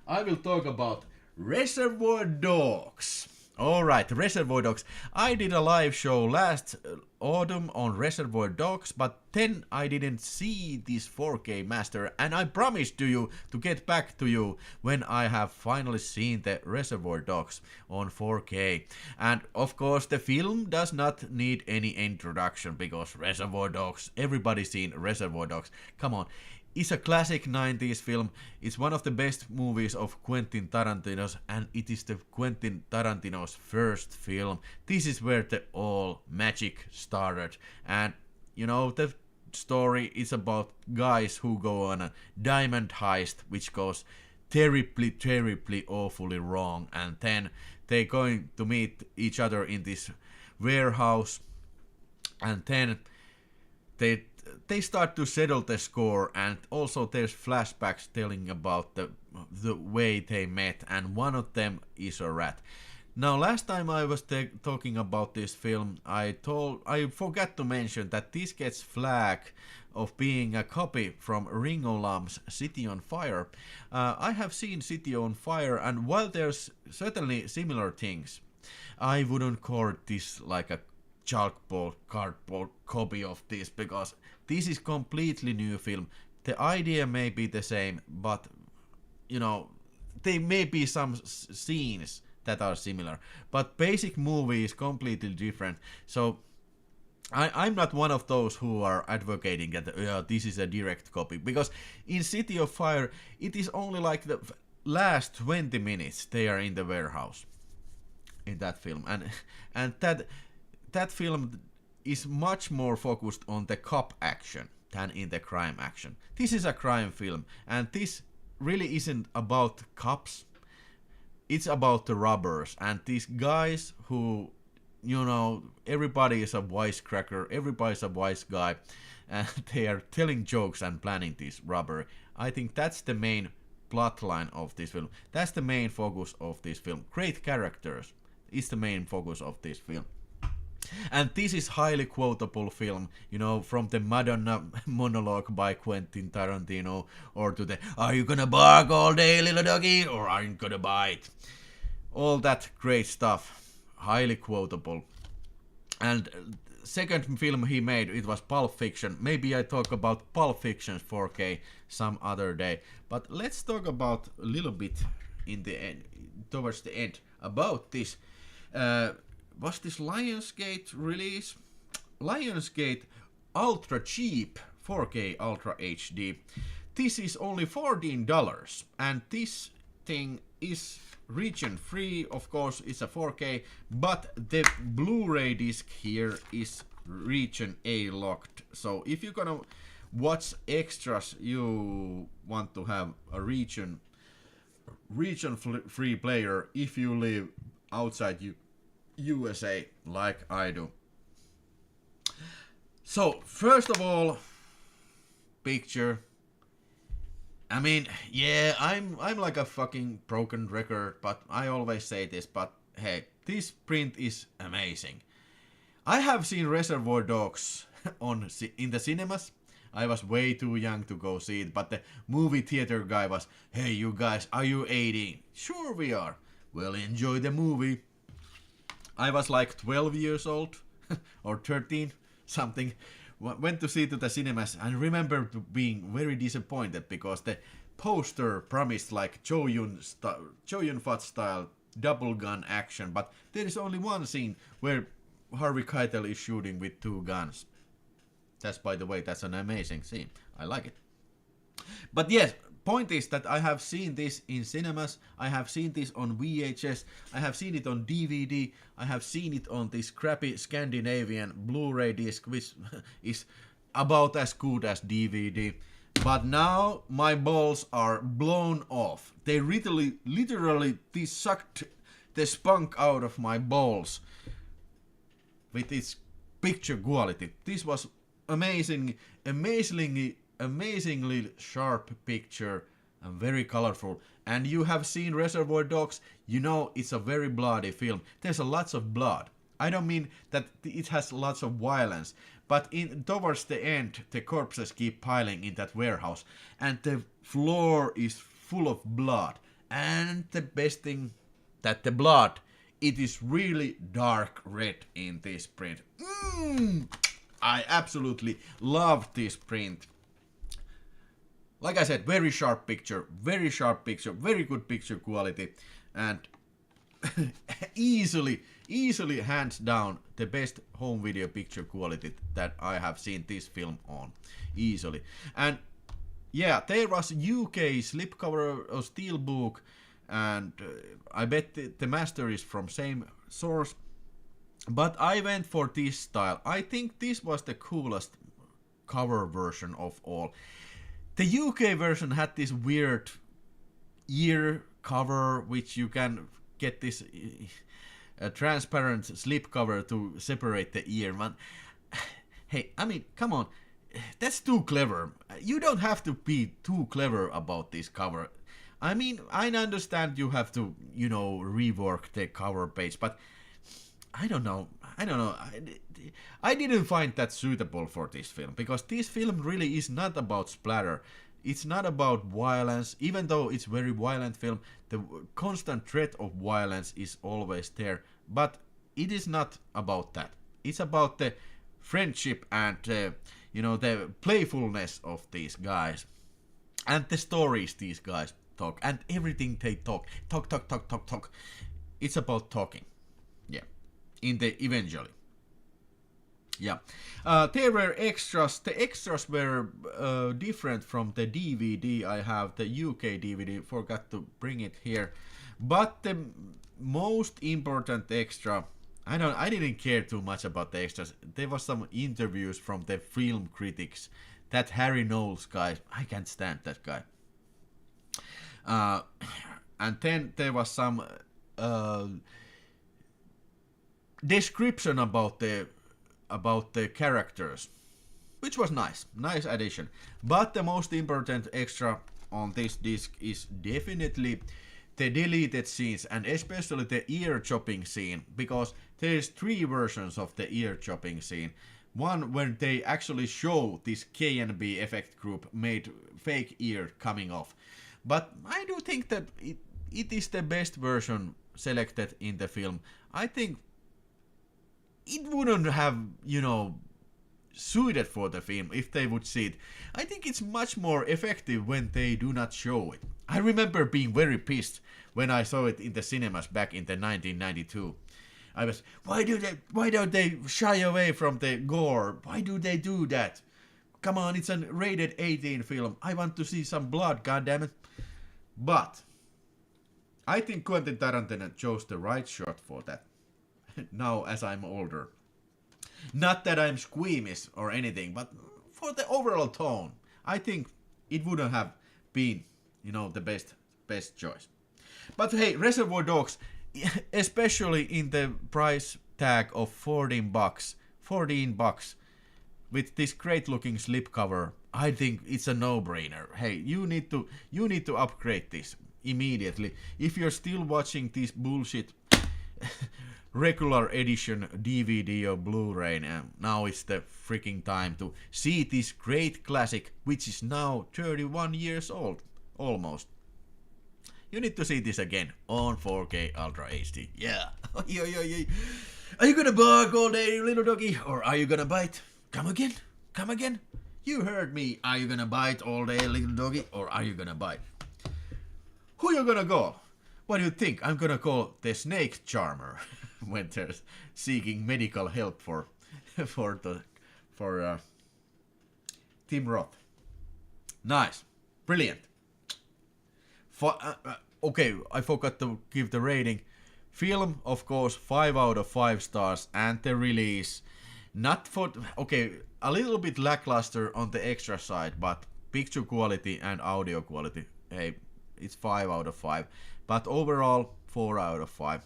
I will talk about Reservoir Dogs. Alright, Reservoir Dogs. I did a live show last autumn on Reservoir Dogs, but then I didn't see this 4K master, and I promised to you to get back to you when I have finally seen the Reservoir Dogs on 4K. And of course, the film does not need any introduction because Reservoir Dogs, everybody's seen Reservoir Dogs. Come on. It's a classic 90s film. It's one of the best movies of Quentin Tarantino's, and it is the Quentin Tarantino's first film. This is where the all magic started. And you know, the story is about guys who go on a diamond heist, which goes terribly, awfully wrong. And then they're going to meet each other in this warehouse, and then they start to settle the score, and also there's flashbacks telling about the way they met, and one of them is a rat. Now, last time I was talking about this film, I forgot to mention that this gets flagged of being a copy from Ringo Lam's City on Fire. I have seen City on Fire, and while there's certainly similar things, I wouldn't call this like a cardboard copy of this, because this is completely new film. The idea may be the same, but you know, there may be some scenes that are similar, but basic movie is completely different. So I'm not one of those who are advocating that this is a direct copy, because in City of Fire it is only like the last 20 minutes they are in the warehouse in that film, and that film is much more focused on the cop action than in the crime action. This is a crime film, and this really isn't about cops. It's about the robbers and these guys who, you know, everybody is a wisecracker, everybody's a wise guy, and they are telling jokes and planning this robbery. I think that's the main plotline of this film. That's the main focus of this film. Great characters is the main focus of this film. And this is highly quotable film, you know, from the Madonna monologue by Quentin Tarantino, or to the "Are you gonna bark all day, little doggy, or aren't you gonna bite?" All that great stuff, highly quotable. And second film he made, it was Pulp Fiction. Maybe I talk about Pulp Fiction 4K some other day, but let's talk about a little bit in the end, towards the end, about this. Was this Lionsgate release? Lionsgate Ultra Cheap 4K Ultra HD. This is only $14, and this thing is region free. Of course, it's a 4K, but the Blu-ray disc here is region A locked. So if you're gonna watch extras, you want to have a region free player if you live outside USA, like I do. So first of all, picture. I mean, yeah, I'm like a fucking broken record, but I always say this, but hey, this print is amazing. I have seen Reservoir Dogs in the cinemas. I was way too young to go see it, but the movie theater guy was, "Hey, you guys, are you 18? Sure we are. Well, enjoy the movie." I was like 12 years old, or 13, something. Went to see to the cinemas, and remember being very disappointed because the poster promised like Chow Yun-Fat style double gun action, but there is only one scene where Harvey Keitel is shooting with two guns. That's, by the way, that's an amazing scene. I like it. But yes, point is that I have seen this in cinemas, I have seen this on VHS, I have seen it on DVD, I have seen it on this crappy Scandinavian Blu-ray disc, which is about as good as DVD. But now my balls are blown off. They literally they sucked the spunk out of my balls with its picture quality. This was amazingly sharp picture and very colorful. And you have seen Reservoir Dogs, you know it's a very bloody film. There's a lots of blood. I don't mean that it has lots of violence, but towards the end the corpses keep piling in that warehouse and the floor is full of blood And the best thing, that the blood, it is really dark red in this print. I absolutely love this print. Like I said, very sharp picture, very good picture quality, and easily hands down the best home video picture quality that I have seen this film on. Easily. And yeah, there was UK slipcover or steelbook, and I bet the master is from same source. But I went for this style. I think this was the coolest cover version of all. The UK version had this weird ear cover, which you can get this transparent slip cover to separate the ear. Man, hey, I mean, come on, that's too clever. You don't have to be too clever about this cover. I mean, I understand you have to, you know, rework the cover page, but I don't know. I didn't find that suitable for this film, because this film really is not about splatter. It's not about violence, even though it's a very violent film. The constant threat of violence is always there, but it is not about that. It's about the friendship and you know, the playfulness of these guys and the stories these guys talk and everything they talk. It's about talking. Yeah. In the eventually. Yeah. There were extras. The extras were different from the DVD. I have the UK DVD. Forgot to bring it here. But the most important extra, I didn't care too much about the extras. There was some interviews from the film critics. That Harry Knowles guy, I can't stand that guy. And then there was some description about the characters, which was nice addition. But the most important extra on this disc is definitely the deleted scenes, and especially the ear chopping scene, because there's 3 versions of the ear chopping scene. One when they actually show this KNB effect group made fake ear coming off. But I do think that it is the best version selected in the film. I think it wouldn't have, you know, suited for the film if they would see it. I think it's much more effective when they do not show it. I remember being very pissed when I saw it in the cinemas back in the 1992. I was, why don't they shy away from the gore? Why do they do that? Come on, it's a rated 18 film. I want to see some blood, goddammit. But I think Quentin Tarantino chose the right shot for that. Now as I'm older. Not that I'm squeamish or anything, but for the overall tone, I think it wouldn't have been, you know, the best choice. But hey, Reservoir Dogs, especially in the price tag of $14, with this great looking slipcover, I think it's a no-brainer. Hey, you need to upgrade this immediately. If you're still watching this bullshit regular edition DVD or Blu-ray, now it's the freaking time to see this great classic, which is now 31 years old, almost. You need to see this again on 4K Ultra HD. Yeah. Are you gonna bark all day, little doggy, or are you gonna bite? Come again. You heard me. Are you gonna bite all day, little doggy, or are you gonna bite? Who you gonna call? What do you think? I'm gonna call the snake charmer when they're seeking medical help for Tim Roth. Nice, brilliant. Okay, I forgot to give the rating. Film, of course, 5 out of 5 stars, and the release, not for a little bit lackluster on the extra side, but picture quality and audio quality, hey, it's 5 out of 5. But overall, 4 out of 5.